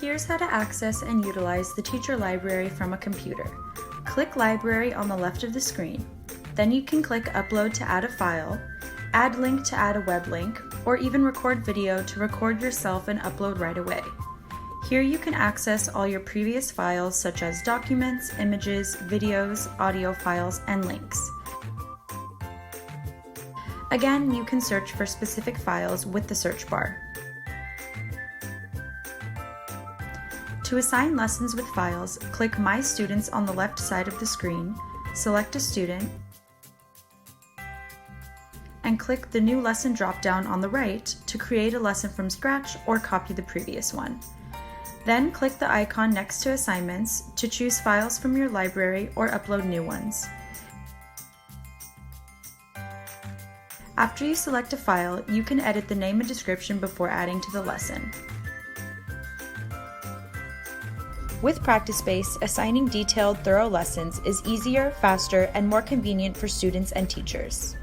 Here's how to access and utilize the teacher library from a computer. Click Library on the left of the screen. Then you can click Upload to add a file, add link to add a web link, or even record video to record yourself and upload right away. Here you can access all your previous files such as documents, images, videos, audio files, and links. Again, you can search for specific files with the search bar. To assign lessons with files, click My Students on the left side of the screen, select a student, and click the New Lesson drop-down on the right to create a lesson from scratch or copy the previous one. Then click the icon next to Assignments to choose files from your library or upload new ones. After you select a file, you can edit the name and description before adding to the lesson. With PracticeSpace, assigning detailed, thorough lessons is easier, faster, and more convenient for students and teachers.